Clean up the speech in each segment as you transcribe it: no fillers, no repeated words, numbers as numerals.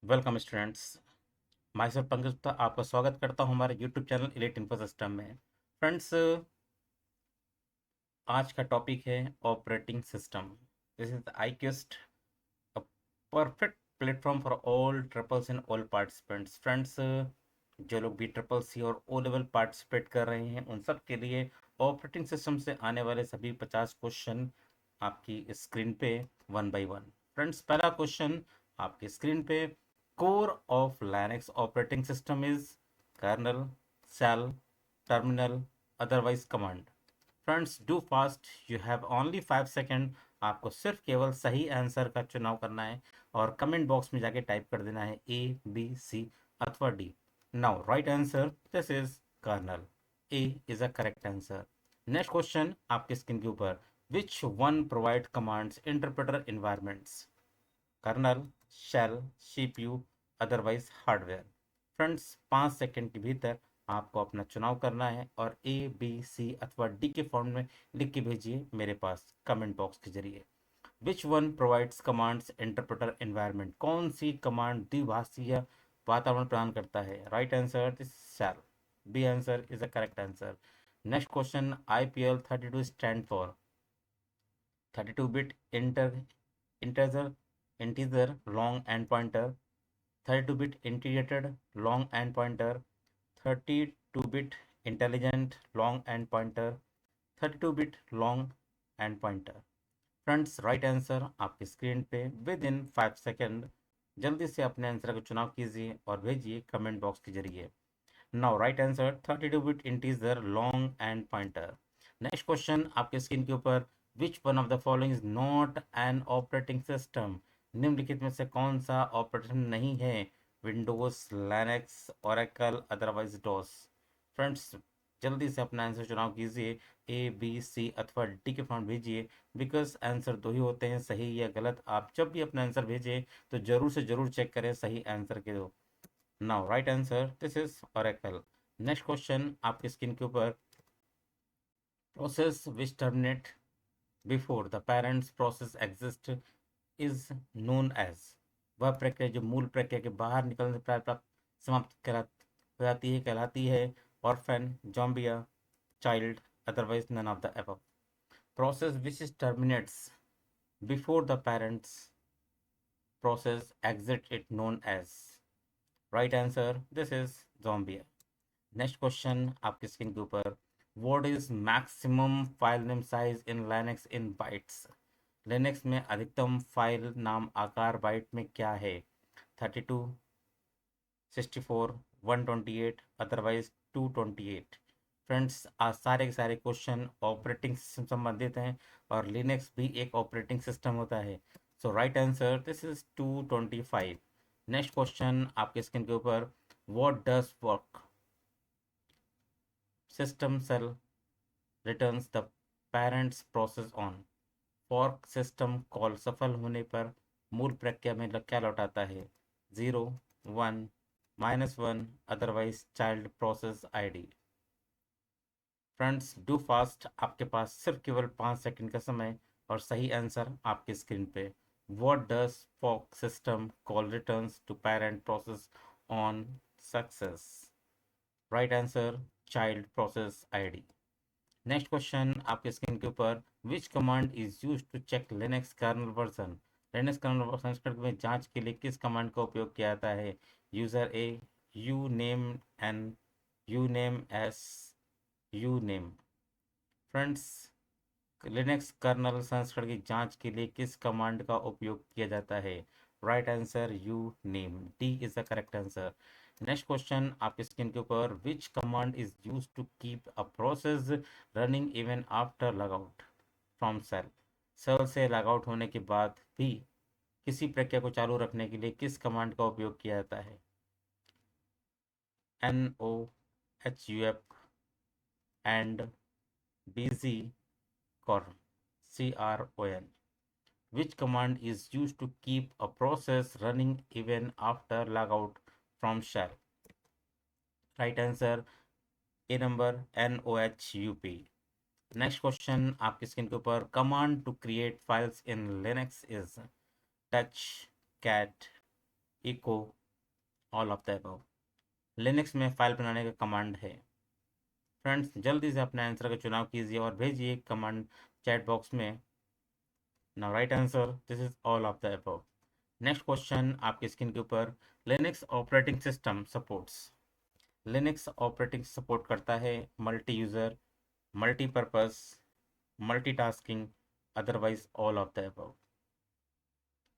Welcome students. My self Pankaj Gupta आपका स्वागत करता हूं हमारे यूट्यूब चैनल इलेट इन्फो सिस्टम में। फ्रेंड्स, आज का टॉपिक है operating system. This is I quest a perfect platform for all triples and all participants. Friends, जो लोग भी ट्रिपल सी और ओ लेवल पार्टिसिपेट कर रहे हैं उन सब के लिए ऑपरेटिंग सिस्टम से आने वाले सभी 50 क्वेश्चन आपकी स्क्रीन पे वन बाय वन। फ्रेंड्स, पहला क्वेश्चन आपकी स्क्रीन पे, core of Linux operating system is kernel, shell, terminal, otherwise command. Friends, do fast, you have only 5 second. आपको सिर्फ केवल सही आंसर का चुनाव करना है और कमेंट बॉक्स में जाके टाइप कर देना है ए, बी, सी अथवा D. Now right answer, this is kernel. A is a correct answer. Next question आपके स्क्रीन के ऊपर, which one provide commands interpreter environments? Kernel, shell, CPU, otherwise hardware. Friends, 5 second के भीतर आपको अपना चुनाव करना है और ए, बी, सी अथवा डी के फॉर्म में लिख के भेजिए मेरे पास कमेंट बॉक्स के जरिए। Which one provides commands interpreter environment? कौन सी कमांड द्विभाषीय वातावरण प्रदान करता है? Right answer this shell. B answer is a correct answer. Next question, IPL 32 stand for 32 bit inter integer long and pointer, 32-bit integrated long and pointer, 32-bit intelligent long and pointer, 32-bit long and pointer। Friends, right answer आपकी screen पे with in 5 second. जल्दी से अपने answer का चुनाव कीजिए और भेजिए कमेंट बॉक्स के जरिए। नाउ राइट आंसर 32-बिट integer long and pointer. Next question आपके स्क्रीन के ऊपर, which one of the following is not an operating system? निम्नलिखित में से कौन सा ऑपरेटिंग नहीं है? Windows, Linux, Oracle, otherwise DOS. Friends, जल्दी से अपना आंसर चुनाव कीजिए, ए, बी, सी अथवा डी के फॉर्म भेजिए। बिकॉज आंसर दो ही होते हैं, सही या गलत। आप जब भी अपना आंसर भेजें तो जरूर से जरूर चेक करें सही आंसर के दो। Now right answer this is Oracle. Next question आपकी स्क्रीन के ऊपर, process which terminate before the parents process exist is known as. वह प्रक्रिया जो मूल प्रक्रिया के बाहर निकलने से प्राप्त समाप्त हो जाती है कहलाती है orphan, zombie, child, otherwise none of the above. Process which terminates before the parents process exit it known as. Right answer this is zombie. Next question आपकी स्क्रीन के ऊपर, what is maximum file name size in Linux in bytes? Linux में अधिकतम file नाम आकार bite में क्या है? 32, 64, 128 अदरवाइज 228। फ्रेंड्स, आज सारे के सारे क्वेश्चन ऑपरेटिंग सिस्टम संबंधित हैं और लिनक्स भी एक ऑपरेटिंग सिस्टम होता है। So right answer this is 225। Next question आपके स्क्रीन के ऊपर, what does work system cell returns the parents process on? Fork system call सफल होने पर मूल प्रक्रिया में क्या लौटाता है? 0, 1, -1 otherwise child process ID. Friends, do fast, आपके पास सिर्फ केवल 5 सेकंड का समय और सही आंसर आपकी स्क्रीन पे। What does fork system call returns to parent process on success? Right answer child process ID. Next question आपके स्क्रीन के ऊपर, which command is use to check Linux kernel version? Linux kernel version में जांच के लिए किस command का उपयोग किया जाता है? User A, uname N, uname S, uname. Friends, Linux kernel संस्करण की जांच के लिए किस कमांड का उपयोग किया जाता है? Right answer uname, D is the correct answer. Next question आपकी स्क्रीन के ऊपर, which command is use to keep a process running even after logout from shell? Shell से लॉगआउट होने के बाद भी किसी प्रक्रिया को चालू रखने के लिए किस कमांड का उपयोग किया जाता है? NOHUF and BZ CRON। Which command is used to keep a process running even after logout from shell? Right answer A number, NOHUP। Next question आपकी स्क्रीन के ऊपर, command to create files in Linux is touch, cat, echo, all of the above. Linux में file बनाने का command है। Friends जल्दी से अपने आंसर का चुनाव कीजिए और भेजिए कमांड चैट बॉक्स में। Now right answer, this is all of the above. Next question आपकी स्क्रीन के ऊपर, Linux operating system supports. Linux operating support करता है multi user, multipurpose, multitasking, otherwise all of the above.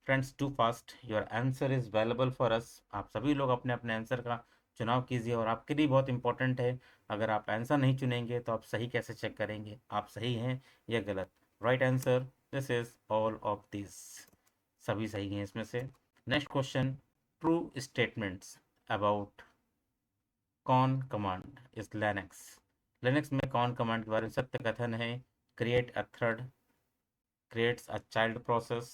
Friends do fast, your answer is valuable for us. आप सभी लोग अपने अपने आंसर का चुनाव कीजिए और आपके लिए बहुत इंपॉर्टेंट है। अगर आप आंसर नहीं चुनेंगे तो आप सही कैसे चेक करेंगे आप सही हैं या गलत। Right answer, this is all of this, सभी सही हैं इसमें से। Next question, true statements about clone command is Linux. Linux में कॉन कमांड के बारे में सत्य कथन है, create a thread, creates a child process,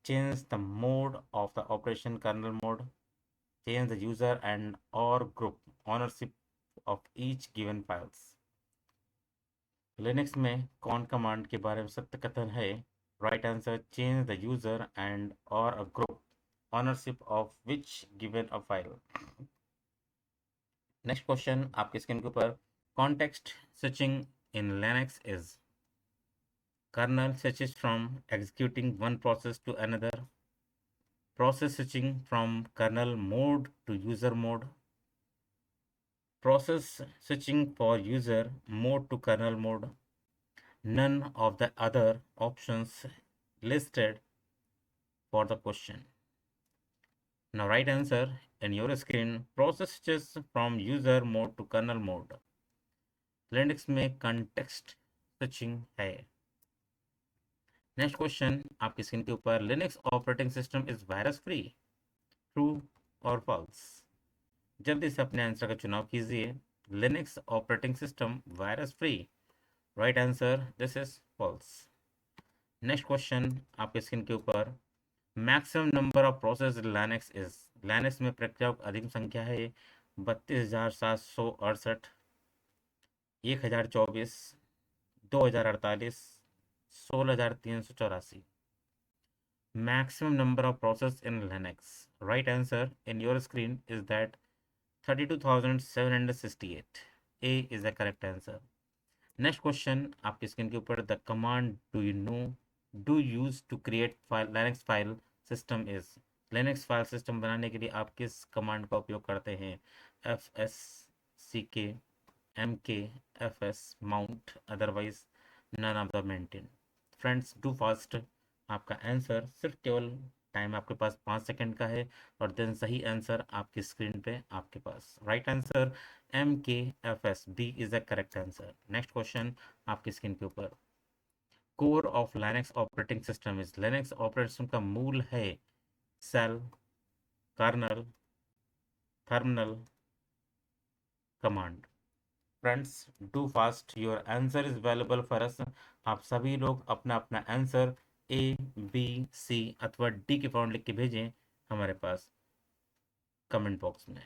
change the mode of the operation kernel mode, change the user and or group ownership of each given files. Linux में कौन command के बारे में सत्य कथन है, right answer, change the user and और a group ownership of which given a file. Next question आपके स्क्रीन के ऊपर, context switching in Linux is, kernel switches from executing one process to another, process switching from kernel mode to user mode, process switching for user mode to kernel mode, none of the other options listed for the question. Now right answer in your screen, process switches from user mode to kernel mode. Linux में context switching है। Next question आपकी screen के ऊपर, Linux operating system is virus free, true और false. जल्दी से अपने answer का चुनाव कीजिए। Linux operating system virus free, right answer, this is false. Next question आपके स्क्रीन के ऊपर, maximum number of process Linux is. Linux में प्रक्रियाओं की अधिक संख्या है 32,768, 1024, 2048, 16,384। maximum number of process in Linux. Right answer in your screen is that 32,768. A is the correct answer. Next question आपकी स्क्रीन के ऊपर, the command do use to create file Linux file system is। Linux file system बनाने के लिए आप किस command का उपयोग करते हैं, fsck, mk, fs, mount, otherwise none of the maintain। Friends do fast, आपका आंसर सिर्फ केवल टाइम आपके पास 5 सेकंड का है और देन सही आंसर आपकी स्क्रीन पे आपके पास। Right answer MKFS, B is the correct answer. Next question आपकी स्क्रीन के ऊपर, core of Linux operating system is. Linux operating system का मूल है shell, kernel, terminal, command. Friends do fast, your answer is valuable for us. आप सभी लोग अपना अपना आंसर A, B, C अथवा D के फॉर्म लिख के भेजें हमारे पास कमेंट बॉक्स में।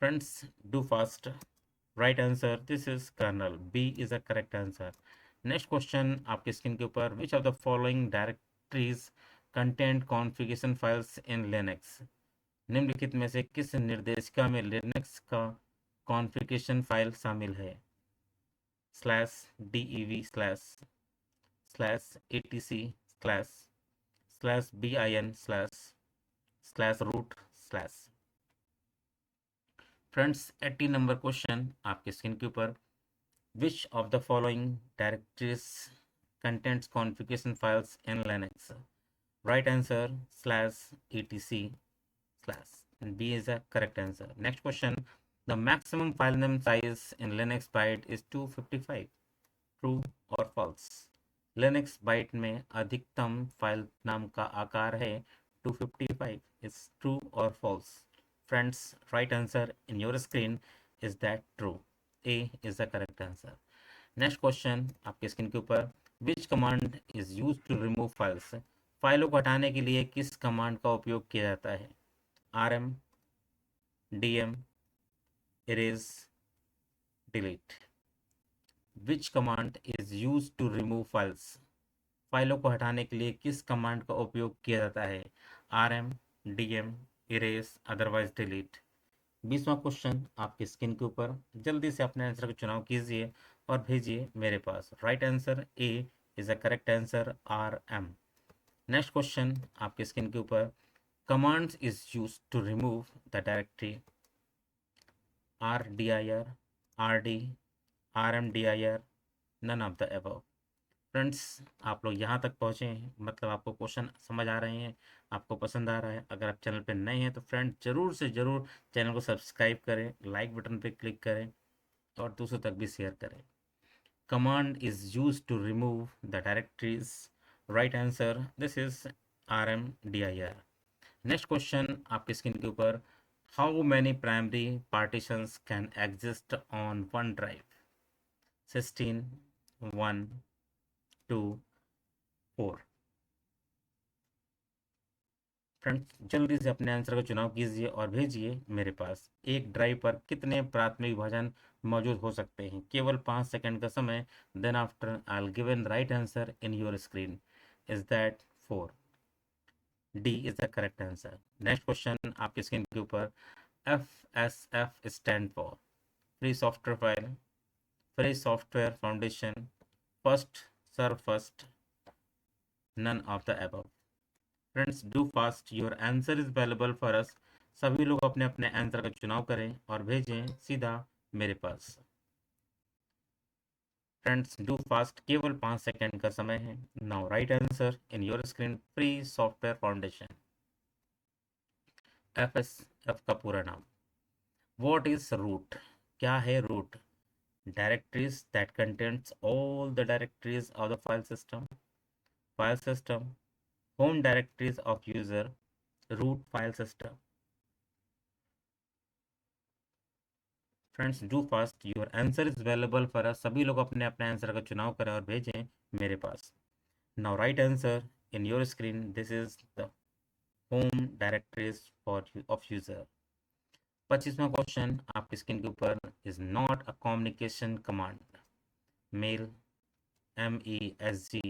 Friends do fast, right answer, this is kernel, B is a correct answer. Next question आपके स्क्रीन के ऊपर, which of the following directories content configuration files in Linux. निम्नलिखित में से किस निर्देशिका में लिनक्स का कॉन्फ़िगरेशन फाइल शामिल है, /dev /etc /bin/root/। Friends 80 number question आपके स्क्रीन के ऊपर, which of the following directories contents configuration files in Linux. Right answer /etc/B is the correct answer. Next question, the maximum file name size in Linux byte is 255, true or false। Linux byte में अधिकतम file नाम का आकार है 255, is true और false. Friends right answer in your screen is that true, A is the correct answer. Next question आपके screen के ऊपर, which command is use to remove files. फाइलों को हटाने के लिए किस कमांड का उपयोग किया जाता है, rm, dm, erase, delete। Which command is use to remove files. फाइलों को हटाने के लिए किस कमांड का उपयोग किया जाता है, rm, DM, erase, otherwise delete. 20वां क्वेश्चन आपकी स्क्रीन के ऊपर, जल्दी से अपने आंसर का चुनाव कीजिए और भेजिए मेरे पास। Right answer A is a correct answer, R M. Next question आपकी स्क्रीन के ऊपर, commands is use to remove the directory RDIR, RD, RMDIR, none of the above. Friends, आप लोग यहाँ तक पहुँचे हैं, मतलब आपको क्वेश्चन समझ आ रहे हैं, आपको पसंद आ रहा है। अगर आप चैनल पे नए हैं तो फ्रेंड जरूर से ज़रूर चैनल को सब्सक्राइब करें, लाइक बटन पे क्लिक करें और दूसरों तक भी शेयर करें। Command is use to remove the directories. Right answer this is RMDIR। Next question आपकी स्क्रीन के ऊपर, how many primary partitions can exist on one drive? 16, 1, 2, 4। Friends, जल्दी से अपने आंसर का चुनाव कीजिए और भेजिए मेरे पास। एक ड्राइव पर कितने प्राथमिक विभाजन मौजूद हो सकते हैं? केवल 5 सेकंड का समय। Then after I will given right answer in your screen. Is that 4? D is the correct answer. Next question आपकी स्क्रीन के ऊपर, FSF stand for free software file, free software foundation, first serve first, none of the above. Friends, do fast, your answer is available for us. सभी लोग अपने अपने answer का चुनाव करें और भेजें सीधा मेरे पास। फ्रेंड्स, डू फास्ट, केवल 5 सेकंड का समय है। Now right answer in your screen, free software foundation, FSF का पूरा नाम। What is root? क्या है root? Directories that contains all the directories of the file system, home directories of user, root file system. Friends, do fast, your answer is available for us. सभी लोग अपने अपने answer का चुनाव करें और भेजें मेरे पास। Now right answer in your screen, this is the home directories for of user. 25वां क्वेश्चन आपकी स्क्रीन के ऊपर, is not a communication command. Mail, MESG,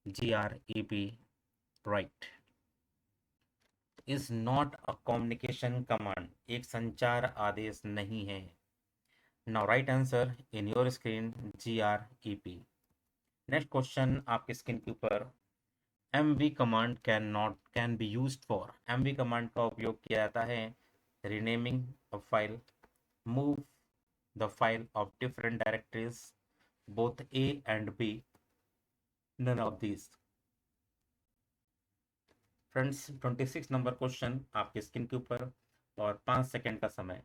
GREP, write. Is not a communication command एक संचार आदेश नहीं है। Now right answer in your screen, GREP। Next question आपके स्क्रीन के ऊपर, MV command can be used for. MV command का उपयोग किया जाता है renaming a file, move the file of different directories, both A and B, none of these। Friends, 26 number question आपके screen के ऊपर और 5 सेकंड का समय।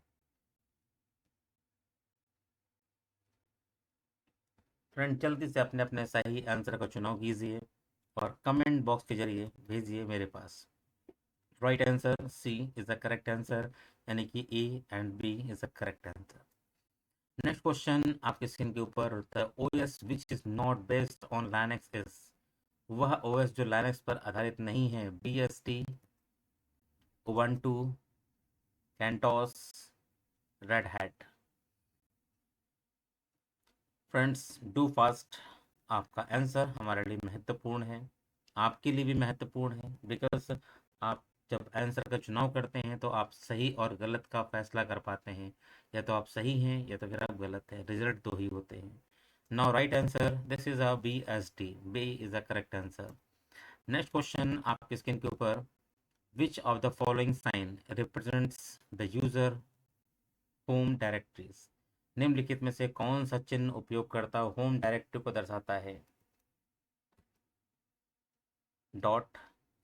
फ्रेंड, जल्दी से अपने अपने सही आंसर का चुनाव कीजिए और कमेंट बॉक्स के जरिए भेजिए मेरे पास। Right answer C is the correct answer, यानी कि A and B is the correct answer. Next question आपके स्क्रीन के ऊपर, the OS which is not based on Linux is. वह OS जो लाइनक्स पर आधारित नहीं है, BSD, Ubuntu, CentOS, Red Hat. Friends, do fast, आपका आंसर हमारे लिए महत्वपूर्ण है, आपके लिए भी महत्वपूर्ण है, बिकॉज आप जब आंसर का चुनाव करते हैं तो आप सही और गलत का फैसला कर पाते हैं। या तो आप सही हैं या तो फिर आप गलत हैं, रिजल्ट दो ही होते हैं। Now right answer, this is a BSD, B is the correct answer. Next question आपके स्क्रीन के ऊपर, which of the following sign represents the user home directories. निम्नलिखित में से कौन सा चिन्ह उपयोगकर्ता होम डायरेक्टरी को दर्शाता है? Dot,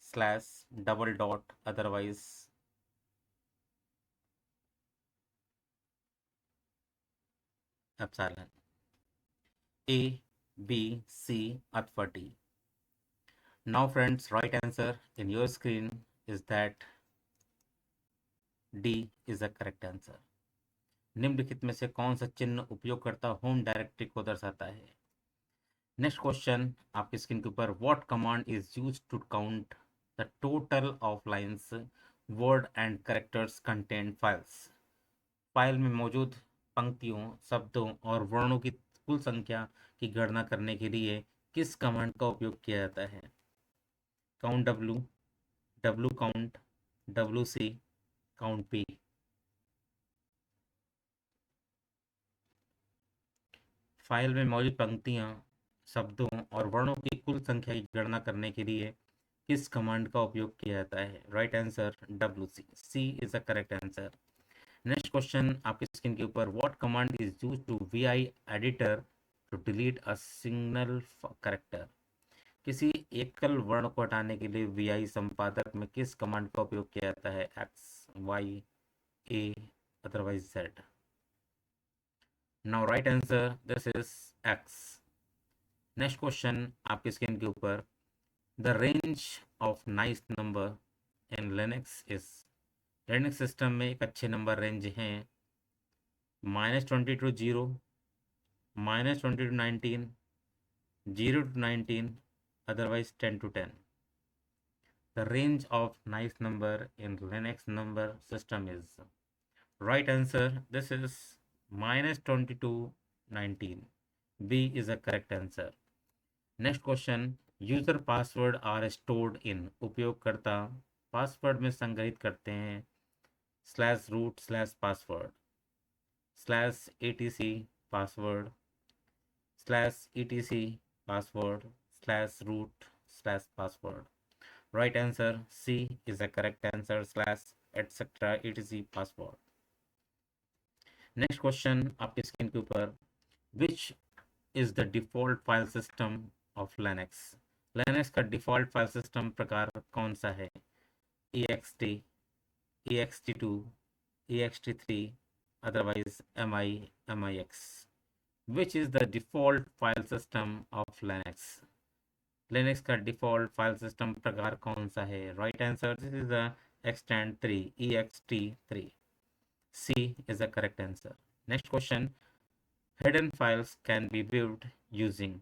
slash, double dot, otherwise, epsilon. A, B, C अथवा D। Now friends, right answer in your screen is that D is the correct answer. निम्नलिखित में से कौन सा चिन्ह उपयोगकर्ता होम डायरेक्टरी को दर्शाता है? नेक्स्ट क्वेश्चन आपकी स्क्रीन के ऊपर, what command is use to count the total of lines, word and characters content files. File में मौजूद पंक्तियों, शब्दों और वर्णों की कुल संख्या की गणना करने के लिए किस कमांड का उपयोग किया जाता है? Count W, W count, WC count P। File में मौजूद पंक्तियाँ, शब्दों और वर्णों की कुल संख्या की गणना करने के लिए किस कमांड का उपयोग किया जाता है? Right answer WC, C is the correct answer. Next question आपकी स्क्रीन के ऊपर, what command is use to VI editor to delete a single character? किसी एकल वर्ण को हटाने के लिए VI संपादक में किस कमांड का उपयोग किया जाता है? X, Y, A, otherwise Z? Now right answer this is X। Next question आपकी स्क्रीन के ऊपर, the range of nice number in Linux is? Linux system में एक अच्छे नंबर रेंज हैं -20 to 0, -20 to 19, 0 to 19, otherwise 10 to 10. The range of nice number in Linux number system is, right answer, this is -20 to 19. B is the correct answer. Next question, user password are stored in, उपयोगकर्ता password में संग्रहित करते हैं /root/password /etc password /etc password /root/password. Right answer C is the correct answer, /etc etc password. Next question आपकी screen के ऊपर, which is the default file system of Linux? Linux का default file system प्रकार कौन सा है? ext, ext2, ext3, otherwise mix? Which is the default file system of Linux? Linux का default file system प्रकार कौन सा है? Right answer this is the ext3, ext3, C is the correct answer. Next question, hidden files can be viewed using,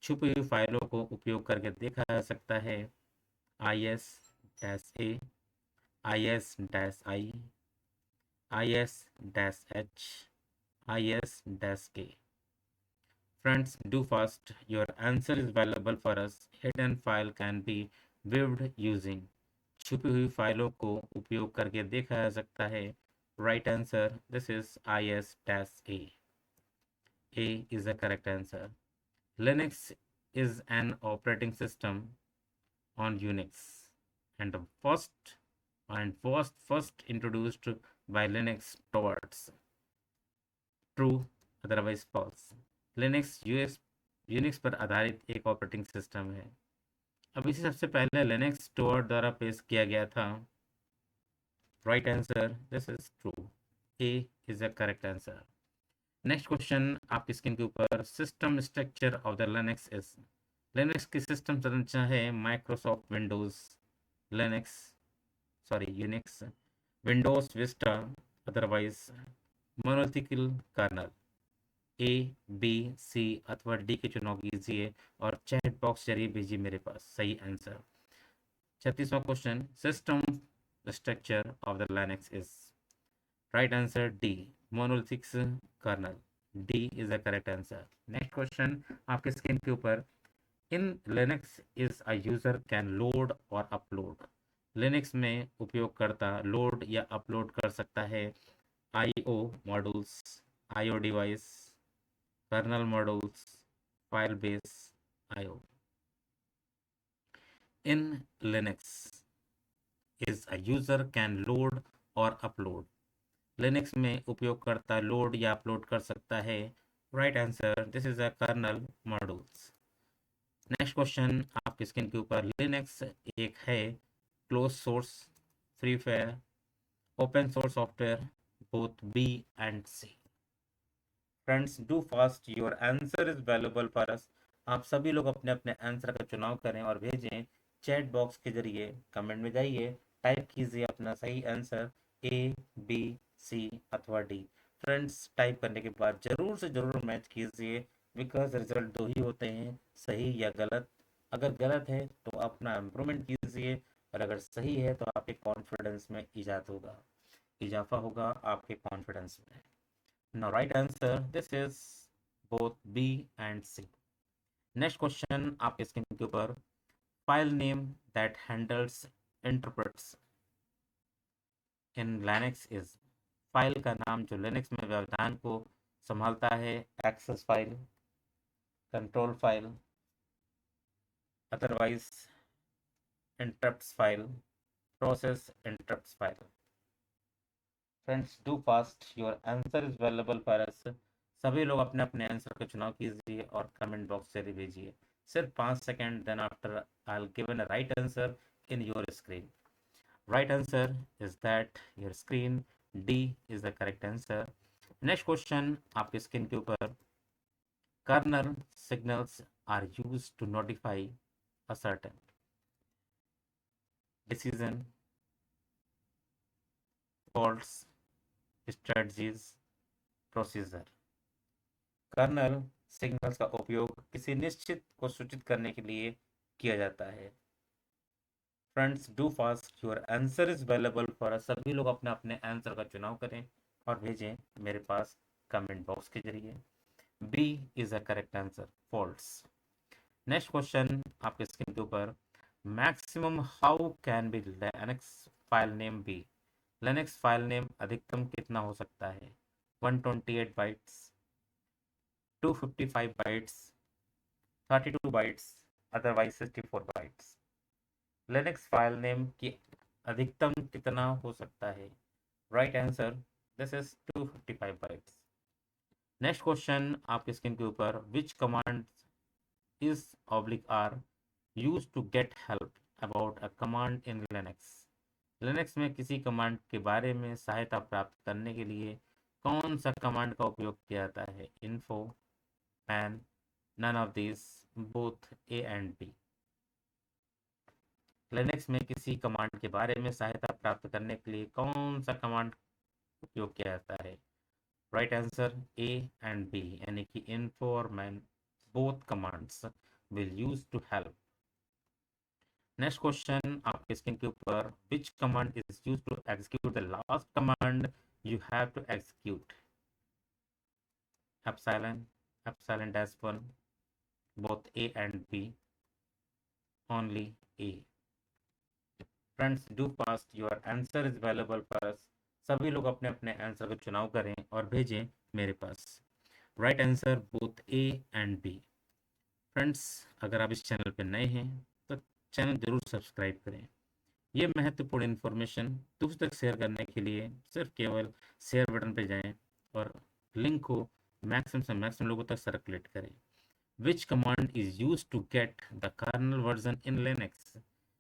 छुपी हुई फाइलों को उपयोग करके देखा जा सकता है -a, -i, -h, -k? Friends, do fast. Your answer is valuable for us. Hidden file can be viewed using, छुपी हुई फाइलों को उपयोग करके देखा जा सकता है। Right answer, this is -a. A is the correct answer. Linux is an operating system on Unix and first introduced by Linux towards, true, otherwise false? Linux Unix पर आधारित एक ऑपरेटिंग सिस्टम है। अब इसे सबसे पहले लिनक्स स्टोर द्वारा पेश किया गया था। Right answer this is true, A is the correct answer. Next question आपकी स्क्रीन के ऊपर, system structure of the Linux is? लिनक्स की सिस्टम संरचना है Microsoft Windows, Linux, sorry Unix, Windows Vista, otherwise monolithic kernel? A, B, C अथवा D के चुनाव कीजिए और चैट बॉक्स जरिए भेजिए मेरे पास सही आंसर। 36वां question, system structure of the Linux is? Right answer D, monolithic kernel. D is the correct answer. Next question आपके स्क्रीन के ऊपर, in Linux is a user can load और अपलोड? लिनक्स में उपयोगकर्ता लोड या upload कर सकता है IO modules, IO device, kernel modules, Firebase, IO. In Linux, is a user can load और upload? लिनक्स में उपयोगकर्ता लोड या अपलोड कर सकता है। Right answer this is a kernel modules. Next question आपकी स्क्रीन के ऊपर, लिनक्स एक है close source, free fire, open source software, both B and C? Friends do fast, your answer is valuable for us. आप सभी लोग अपने अपने आंसर का चुनाव करें और भेजें चैट बॉक्स के जरिए। कमेंट में जाइए, टाइप कीजिए अपना सही आंसर, ए, बी, सी अथवा डी। फ्रेंड्स टाइप करने के बाद जरूर से जरूर मैच कीजिए, बिकॉज रिजल्ट दो ही होते हैं, सही या गलत। अगर गलत है तो अपना इम्प्रूवमेंट कीजिए और अगर सही है तो आपके कॉन्फिडेंस में इजाफा होगा आपके कॉन्फिडेंस में। Now right answer this is both B and C. Next question आपके स्क्रीन के ऊपर, file name that handles interprets? In Linux is, file का नाम जो लिनक्स में व्यवधान को संभालता है, access file, control file, otherwise interrupts file, process interrupts file. Friends do fast, your answer is available for us. सभी लोग अपने अपने आंसर का चुनाव कीजिए और कमेंट बॉक्स से भेजिए। सिर्फ 5 second, then after I will given a right answer in your screen. Right answer is that your screen, D is the correct answer. Next question आपके स्क्रीन के ऊपर, kernel signals are used to notify a certain decision, faults, strategies, procedure. Kernel signals का उपयोग किसी निश्चित को सूचित करने के लिए किया जाता है। Friends do fast, your answer is available for, सभी लोग अपने अपने आंसर का चुनाव करें और भेजें मेरे पास कमेंट बॉक्स के जरिए। B is a correct answer, false. Next question आपके स्क्रीन के ऊपर, maximum how can be Linux file name be. Linux file name अधिकतम कितना हो सकता है? 128 bytes, 255 bytes, 32 bytes, otherwise 64 bytes. Linux file name की अधिकतम कितना हो सकता है? Right answer, this is 255 bytes. Next question आपके स्क्रीन के ऊपर, which command is oblique r used to get help about a command in Linux। Linux में किसी कमांड के बारे में सहायता प्राप्त करने के लिए कौन सा कमांड का उपयोग किया जाता है? Info, man, none of this, both, A and B. Linux में किसी कमांड के बारे में सहायता प्राप्त करने के लिए कौन सा कमांड उपयोग किया जाता है? Right answer, A and B, यानी कि इन्फो और man, both commands will use to help. Next question आपके स्क्रीन के ऊपर, which command is use to execute the last command you have to execute? Epsilon, epsilon dash one, both A and B, only A. Friends do fast, your answer is available for us. सभी लोग अपने अपने answer का चुनाव करें और भेजें मेरे पास। Right answer, both A and B. Friends अगर आप इस चैनल पर नए हैं तो चैनल जरूर सब्सक्राइब करें। ये महत्वपूर्ण इन्फॉर्मेशन दूसरे तक शेयर करने के लिए सिर्फ केवल शेयर बटन पर जाएं और लिंक को मैक्सिमम से मैक्सिमम लोगों तक सर्कुलेट करें। Which command is use to get the kernel version in Linux.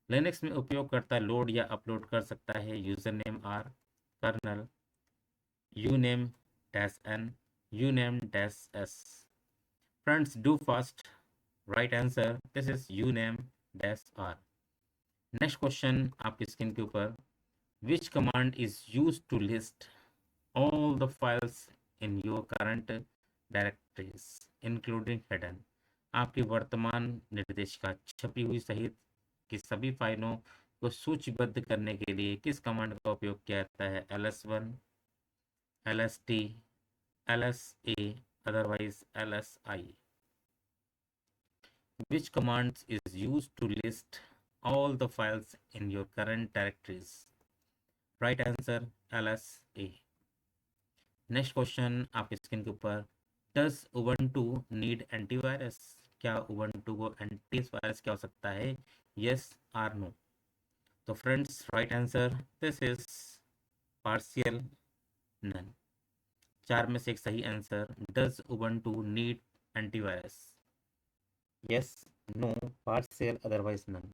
Linux में उपयोगकर्ता लोड या अपलोड कर सकता है user name R, kernel, uname dash N, uname dash S. Friends do fast, right answer, this is uname dash R. Next question आपकी screen के ऊपर, which command is used to list all the files in your current directories including hidden। आपकी वर्तमान निर्देशिका छपी हुई सहित की सभी फाइलों को सूचीबद्ध करने के लिए किस कमांड का उपयोग किया जाता है? ls1, lst, lsa, otherwise lsi। which command is used to list all the files in your current directories? Right answer, LSA। Next question आपके स्क्रीन के ऊपर, डज उबंटू नीड एंटीवायरस। क्या उबंटू को एंटीवायरस क्या हो सकता है? Yes or no. तो friends right answer, this is partial none. चार में से एक सही answer, does Ubuntu need antivirus? Yes, no, partial, otherwise none.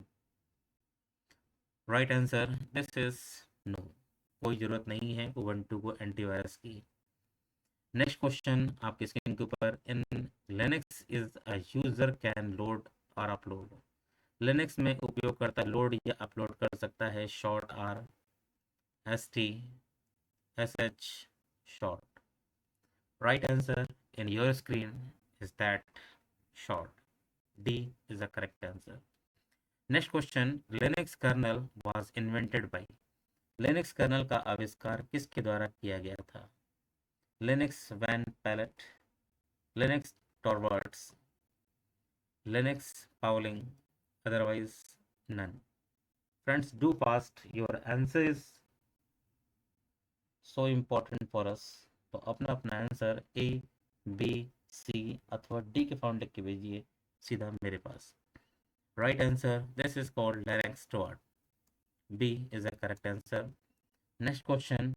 Right answer, this is no, कोई ज़रूरत नहीं है उबंटू को एंटीवायरस की। नेक्स्ट क्वेश्चन आपके स्क्रीन के ऊपर, in Linux is a user can load और अपलोड। लिनक्स में उपयोगकर्ता लोड या अपलोड कर सकता है short R, S T, S H, short. Right answer in your screen is that short, D is the correct answer. Next question, Linux kernel was invented by. Linux kernel का आविष्कार किसके द्वारा किया गया था? Linux Van Pallet, Linux Torvalds, Linux Pauling, otherwise none. Friends do fast, your answer is so important for us. तो अपना अपना आंसर ए, बी, सी अथवा डी के फॉर्म लिख के भेजिए सीधा मेरे पास। Right answer, this is called Linux store. B is the correct answer. Next question,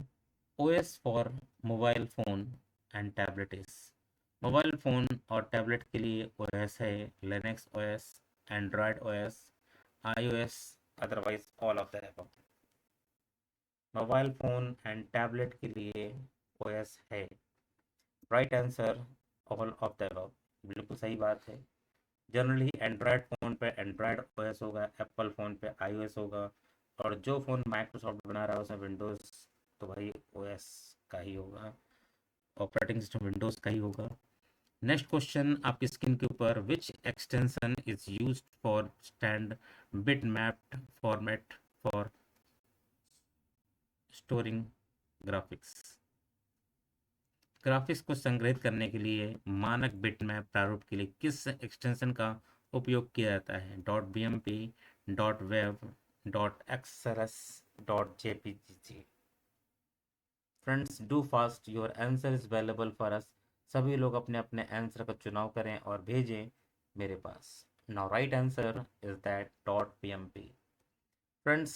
OS for mobile phone and tablet is. Mobile phone और टैबलेट के लिए ओएस है Linux OS, Android OS, iOS, otherwise all of the above. Mobile phone and tablet के लिए OS है। Right answer, all of the above. बिल्कुल सही बात है। जनरली एंड्रॉयड फ़ोन पे एंड्रॉयड ओएस होगा, एप्पल फ़ोन पे आईओएस होगा, और जो फ़ोन माइक्रोसॉफ्ट बना रहा है उसमें विंडोज़, तो भाई ओएस का ही होगा, ऑपरेटिंग सिस्टम विंडोज़ का ही होगा। नेक्स्ट क्वेश्चन आपकी स्क्रीन के ऊपर, which extension is used for stand bit mapped format for storing graphics. Graphics को संग्रहित करने के लिए मानक बिटमैप प्रारूप के लिए किस एक्सटेंशन का उपयोग किया जाता है? Dot B M P, dot web, dot XLS, dot JPG. Friends do fast, your answer is available for us. सभी लोग अपने अपने आंसर का चुनाव करें और भेजें मेरे पास। Now right answer is that dot P M P. Friends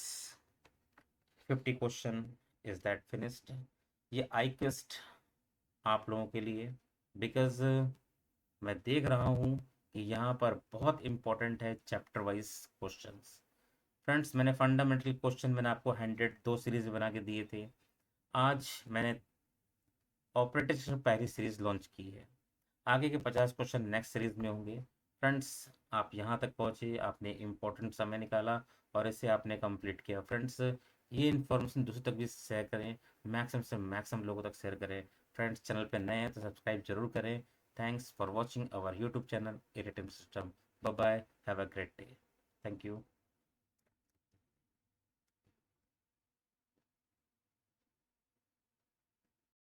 50 question is that finished. ये आई क्वेस्ट आप लोगों के लिए, बिकॉज मैं देख रहा हूँ कि यहाँ पर बहुत इंपॉर्टेंट है चैप्टर वाइज क्वेश्चंस। फ्रेंड्स मैंने फंडामेंटल क्वेश्चन मैंने आपको 102 सीरीज बना के दिए थे। आज मैंने ऑपरेटिंग सिस्टम पहली सीरीज लॉन्च की है। आगे के 50 क्वेश्चन नेक्स्ट सीरीज में होंगे। फ्रेंड्स आप यहाँ तक पहुँचे, आपने इम्पोर्टेंट समय निकाला और इसे आपने कंप्लीट किया। फ्रेंड्स ये इन्फॉर्मेशन दूसरों तक भी शेयर करें, मैक्सिमम से मैक्सिमम लोगों तक शेयर करें। फ्रेंड्स चैनल पे नए हैं तो सब्सक्राइब जरूर करें। Thanks for watching our YouTube channel इरिटम system. Bye bye, have a great day. Thank you.